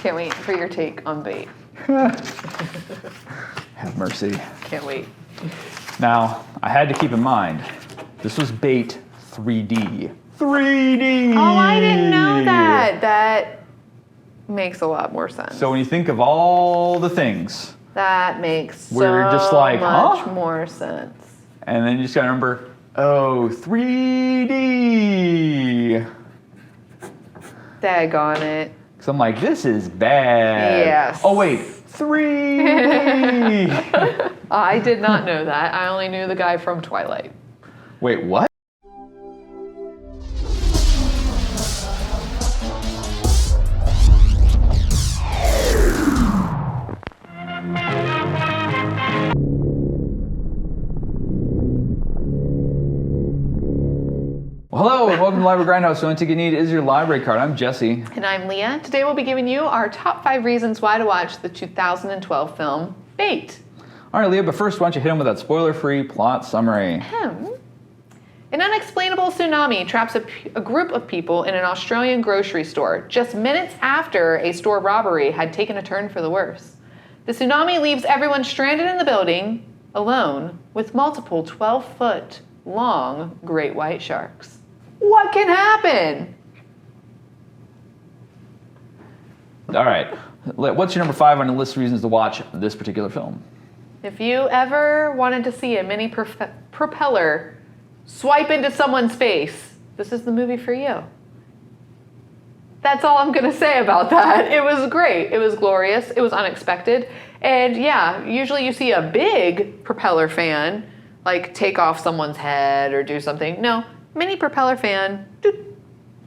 Can't wait for your take on bait. Have mercy. Can't wait. Now, I had to keep in mind, this was bait 3D. 3D! Oh, I didn't know that. That makes a lot more sense. So when you think of all the things, That makes we're just like, much huh? more sense. And then you just gotta remember, oh, 3D. Daggone it. Because I'm like, this is bad. Yes. Oh, wait, 3D. I did not know that. I only knew the guy from Twilight. Wait, what? Hello and welcome to Library Grindhouse. The only ticket you need is your library card. I'm Jesse. And I'm Leah. Today we'll be giving you our top 5 reasons why to watch the 2012 film Bait. All right, Leah, but first, why don't you hit him with that spoiler-free plot summary? An unexplainable tsunami traps a group of people in an Australian grocery store just minutes after a store robbery had taken a turn for the worse. The tsunami leaves everyone stranded in the building, alone, with multiple 12-foot long great white sharks. What can happen? All right, what's your number 5 on the list of reasons to watch this particular film? If you ever wanted to see a mini propeller swipe into someone's face, this is the movie for you. That's all I'm gonna say about that. It was great, it was glorious, it was unexpected. And yeah, usually you see a big propeller fan like take off someone's head or do something. No, mini propeller fan,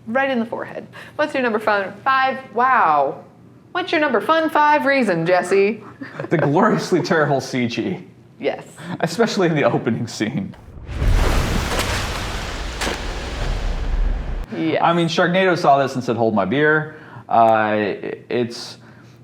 right in the forehead. What's your number 5? Wow. What's your number 5 reason, Jesse? The gloriously terrible CG. Yes. Especially in the opening scene. Yes. I mean, Sharknado saw this and said, hold my beer. Now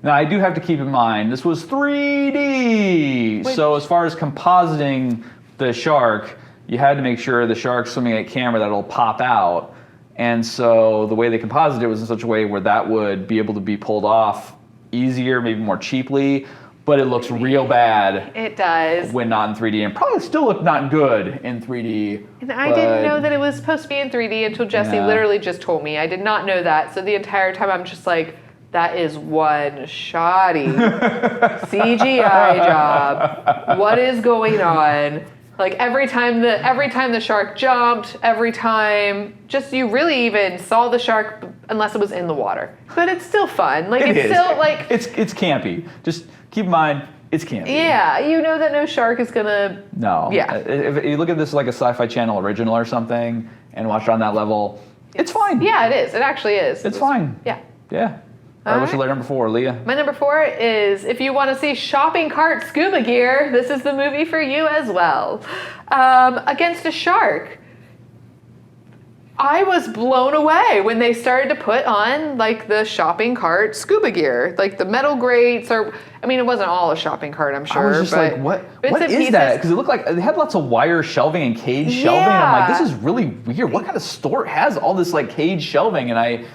I do have to keep in mind, this was 3D. Wait. So as far as compositing the shark, you had to make sure the shark's swimming at camera that it'll pop out. And so the way they composited it was in such a way where that would be able to be pulled off easier, maybe more cheaply, but it looks real bad. It does. When not in 3D, and probably still look not good in 3D. And I didn't know that it was supposed to be in 3D until Jesse literally just told me. I did not know that. So the entire time I'm just like, that is one shoddy CGI job. What is going on? Like every time the shark jumped, every time, just you really even saw the shark unless it was in the water. But it's still fun. Like it's still like it's campy. Just keep in mind, it's campy. Yeah, you know that no shark is gonna. No. Yeah. If you look at this like a Sci-Fi Channel original or something and watch it on that level, it's fine. Yeah, it is. It actually is. It's fine. Yeah. Yeah. All right, what's your number 4, Leah? My number 4 is if you want to see shopping cart scuba gear, this is the movie for you as well. Against a shark. I was blown away when they started to put on like the shopping cart scuba gear, like the metal grates, or I mean, it wasn't all a shopping cart, I'm sure. I was just but like, what is pieces. that? Because it looked like they had lots of wire shelving and cage shelving. And I'm like, this is really weird. What kind of store has all this like cage shelving? And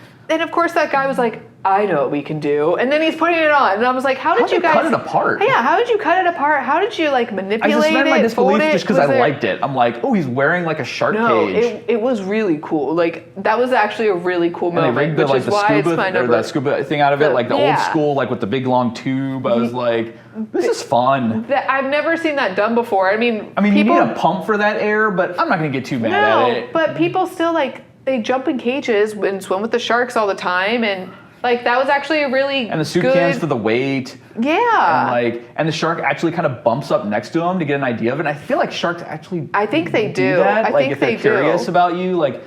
of course that guy was like, I know what we can do. And then he's putting it on. And I was like, how did you guys cut it apart? Yeah, how did you cut it apart? How did you like manipulate it? I suspend my disbelief just because I Was liked it. I'm like, oh, he's wearing like a shark cage. It was really cool. Like that was actually a really cool And they moment, rigged which is why it's my number. that scuba thing out of it, like the old school, like with the big long tube. I was like, this is fun. I've never seen that done before. I mean, you need a pump for that air, but I'm not gonna get too mad at it. But people still like they jump in cages and swim with the sharks all the time, and like that was actually a really and the soup cans for the weight. Yeah. And the shark actually kind of bumps up next to him to get an idea of it. And I feel like sharks actually I think they do. that. I like think if they're they curious do. about you, like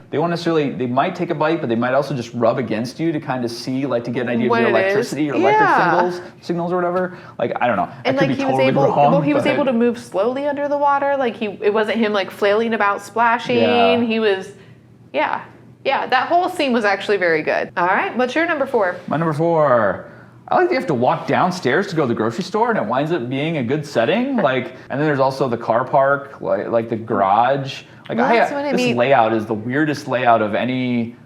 they won't necessarily, they might take a bite, but they might also just rub against you to kind of see, like to get an idea of your electricity or electric signals or whatever. Like, I don't know. And like he was able to move slowly under the water. Like it wasn't him like flailing about splashing. Yeah. He was, yeah, that whole scene was actually very good. All right, what's your number 4? My number 4, I like that you have to walk downstairs to go to the grocery store, and it winds up being a good setting. Like, and then there's also the car park, like the garage. Like, Well, that's what I this mean. layout is the weirdest layout of any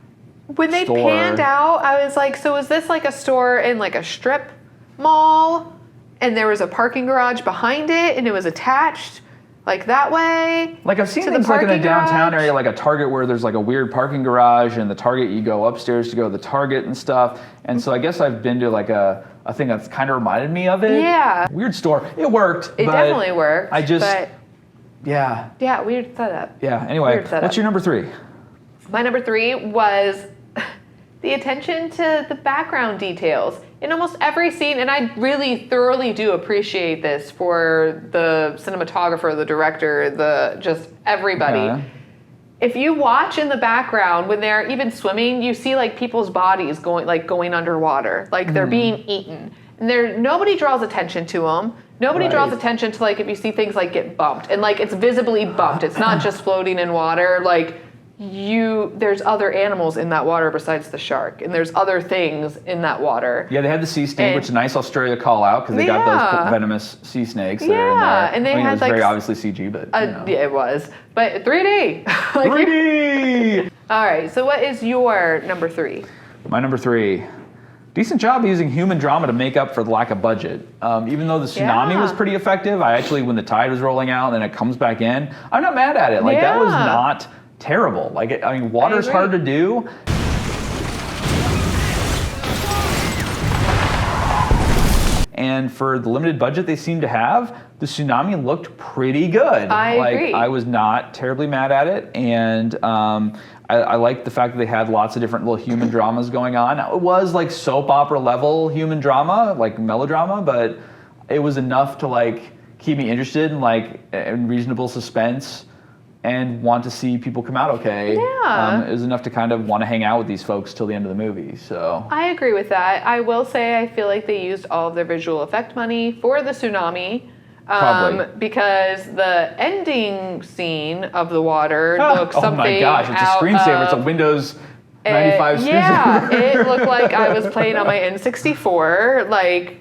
When they store. panned out, I was like, so is this like a store in like a strip mall? And there was a parking garage behind it, and it was attached like that way? Like, I've seen to the things like in a parking downtown garage? area, like a Target where there's like a weird parking garage, and the Target, you go upstairs to go to the Target and stuff. And so I guess I've been to like a thing that's kind of reminded me of it. Yeah. Weird store. It worked. It but definitely worked. I just, But yeah. yeah, weird setup. Yeah. Anyway, Weird setup. what's your number 3? My number 3 was the attention to the background details in almost every scene, and I really thoroughly do appreciate this for the cinematographer, the director, just everybody. Okay. If you watch in the background when they're even swimming, you see like people's bodies going underwater, like they're being eaten, and nobody draws attention to them. Nobody Right. draws attention to like if you see things like get bumped, and like it's visibly bumped. It's not just floating in water. Like there's other animals in that water besides the shark, and there's other things in that water. Yeah, they had the sea snake, And- which is a nice Australia call out because they got Yeah. those venomous sea snakes that are in Yeah, there. and they I mean, had, it was like, very obviously CG, but you know. Yeah, it was, but 3D. Like, 3D! all right, so what is your number 3? My number 3. Decent job using human drama to make up for the lack of budget. Even though the tsunami Yeah. was pretty effective, I actually, when the tide was rolling out and then it comes back in, I'm not mad at it. Like, that was Yeah. not terrible. Like, I mean, water's agree. hard to do. And for the limited budget they seem to have, the tsunami looked pretty good. I agree. I was not terribly mad at it, and I liked the fact that they had lots of different little human dramas going on. It was like soap opera level human drama, like melodrama, but it was enough to like keep me interested and like in reasonable suspense and want to see people come out okay. Yeah. It was enough to kind of want to hang out with these folks till the end of the movie. So I agree with that. I will say I feel like they used all of their visual effect money for the tsunami. Probably. Because the ending scene of the water looks oh something my gosh, it's a out screensaver. It's a of- Windows 95 yeah, screensaver. it looked like I was playing on my N64. Like,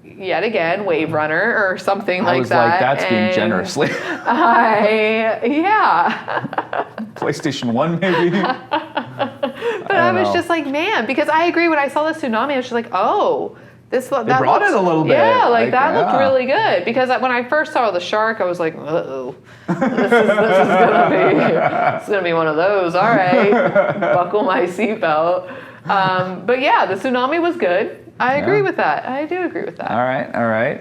yet again, Wave Runner or something I like was that. like, that's being and generously. yeah. PlayStation 1 maybe? But I was know. just like, man, because I agree. When I saw the tsunami, I was just like, oh, that brought looks, it a little bit. Yeah, like Like, that looked yeah. really good. Because when I first saw the shark, I was like, uh-oh, it's gonna be one of those. All right, buckle my seatbelt. But yeah, the tsunami was good. I agree with that. I do agree with that. All right.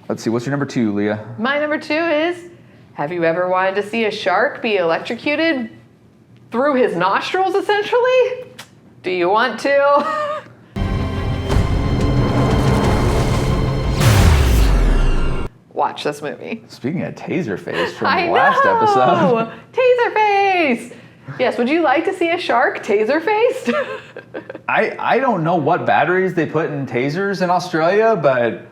Let's see, what's your number 2, Leah? My number 2 is, have you ever wanted to see a shark be electrocuted through his nostrils, essentially? Do you want to? Watch this movie. Speaking of Taserface from I the last know! episode. Taserface! Yes, would you like to see a shark taser-faced? I don't know what batteries they put in tasers in Australia, but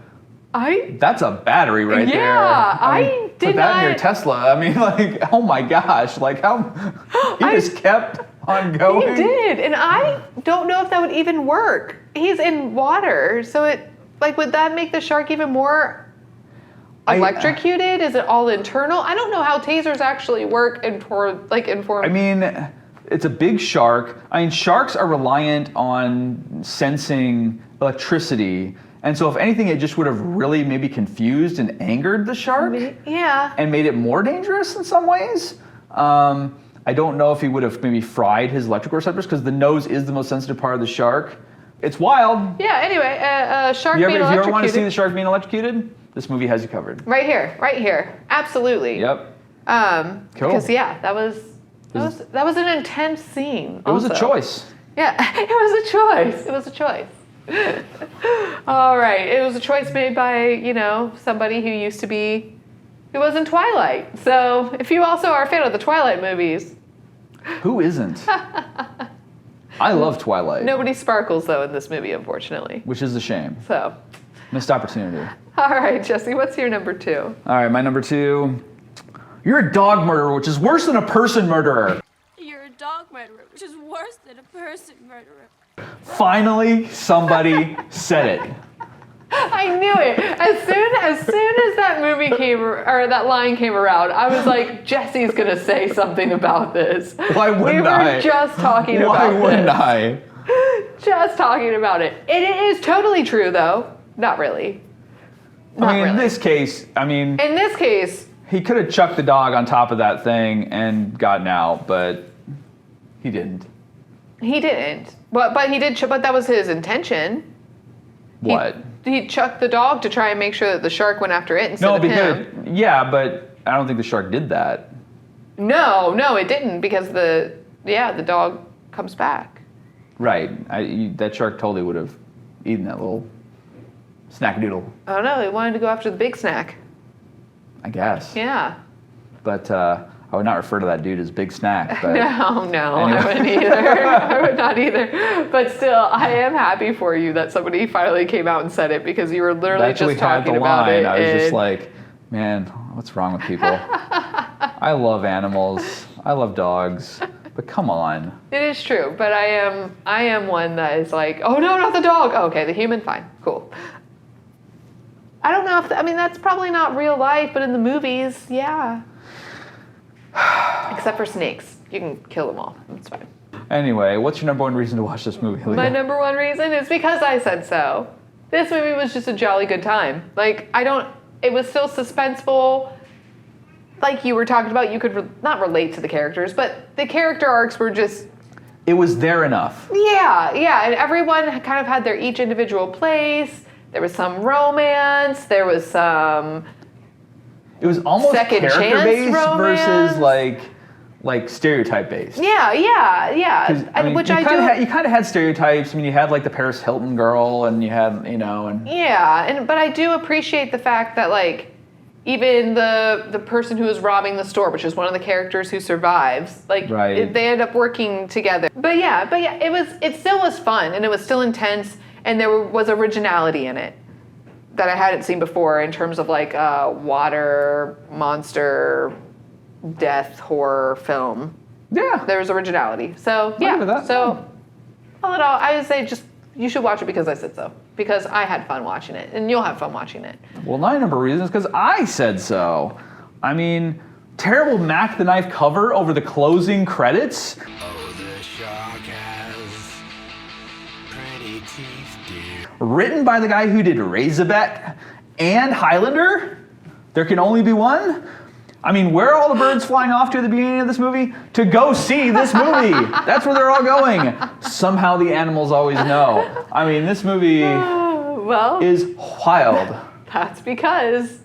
that's a battery right there. Yeah, I mean, did put that in your not- Tesla. I mean, like, oh my gosh, like how he just kept on He going. did, and I don't know if that would even work. He's in water, so would that make the shark even more electrocuted? Is it all internal? I don't know how tasers actually work in form. I mean, it's a big shark. I mean, sharks are reliant on sensing electricity. And so if anything, it just would have really maybe confused and angered the shark Yeah. and made it more dangerous in some ways. I don't know if he would have maybe fried his electrical receptors because the nose is the most sensitive part of the shark. It's wild. Yeah, anyway, shark If being you ever want to see electrocuted. the shark being electrocuted, this movie has you covered. Right here. Absolutely. Yep. Cool. Because yeah, that was an intense scene. It was a also. choice. Yeah, it was a choice. All right, it was a choice made by, somebody who was in Twilight. So if you also are a fan of the Twilight movies. Who isn't? I love Twilight. Nobody sparkles, though, in this movie, unfortunately. Which is a shame. So, Missed opportunity. all right, Jesse, what's your number 2? All right, my number 2. You're a dog murderer, which is worse than a person murderer. You're a dog murderer, which is worse than a person murderer. Finally, somebody said it. I knew it. As soon as that movie came, or that line came around, I was like, Jesse's gonna say something about this. Why wouldn't I? We were just talking about Why wouldn't this. I? Just talking about it. It is totally true, though. Not really. Not In really. this case, In this case, he could have chucked the dog on top of that thing and gotten out, but he didn't. he didn't. But he did. But that was his intention. What? He chucked the dog to try and make sure that the shark went after it instead No, of because him. yeah, but I don't think the shark did that. No, it didn't because the dog comes back. Right. That shark totally would have eaten that little snackadoodle, Oh no, he wanted to go after the big snack. I guess. Yeah. But I would not refer to that dude as Big Snack. But No, Anyway. I wouldn't either. I would not either. But still, I am happy for you that somebody finally came out and said it because you were literally actually just had talking the about line. it. I was just and- like, man, what's wrong with people? I love animals. I love dogs. But come on. It is true, but I am one that is like, oh no, not the dog. Oh, okay, the human, fine, cool. I don't know if that's probably not real life, but in the movies, yeah. Except for snakes, you can kill them all. It's fine. Anyway, what's your number one reason to watch this movie, Leah? My number one reason is because I said so. This movie was just a jolly good time. It was still suspenseful. Like you were talking about, you could not relate to the characters, but the character arcs were just, It was there enough. yeah, and everyone kind of had their each individual place. There was some romance, there was some, It was almost Second chance character-based versus romance. like stereotype-based. yeah, 'Cause, I mean, which you I kinda do. you kind of had stereotypes. I mean, you had like the Paris Hilton girl, and you had, and Yeah, but I do appreciate the fact that even the person who is robbing the store, which is one of the characters who survives, Right. they end up working together. But yeah, it still was fun and it was still intense and there was originality in it that I hadn't seen before in terms of water, monster, death, horror film. yeah. There was originality. So give yeah, it that. so all in all, I would say just you should watch it because I said so. Because I had fun watching it, and you'll have fun watching it. Well, my number reason is because I said so. I mean, terrible Mac the Knife cover over the closing credits. Oh, the shark has pretty teeth, dear. Written by the guy who did Razorback and Highlander. There can only be one. I mean, where are all the birds flying off to at the beginning of this movie? To go see this movie. That's where they're all going. Somehow the animals always know. I mean, this movie Well, is wild. that's because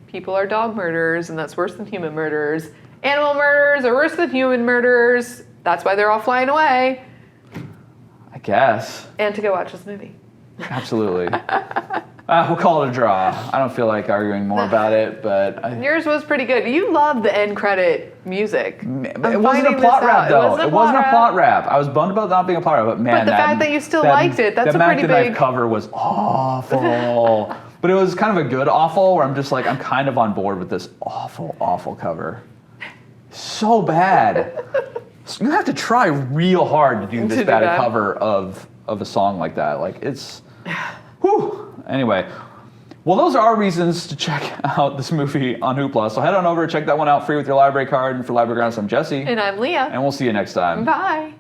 people are dog murderers, and that's worse than human murderers. Animal murderers are worse than human murderers. That's why they're all flying away. I guess. And to go watch this movie. Absolutely. We'll call it a draw. I don't feel like arguing more about it, but Yours was pretty good. You love the end credit music. it wasn't a plot wrap, though. It wasn't a plot wrap. I was bummed about not being a plot wrap, but man, But the fact that you still liked it, that's the a Mac pretty the Knife big- cover was awful. But it was kind of a good awful where I'm just like, I'm kind of on board with this awful, awful cover. So bad. So you have to try real hard to do this do bad a that. cover of a song like that. Like, it's, whew. Anyway, well, those are our reasons to check out this movie on Hoopla. So head on over and check that one out free with your library card. And for Library Grounds, I'm Jesse. And I'm Leah. And we'll see you next time. Bye.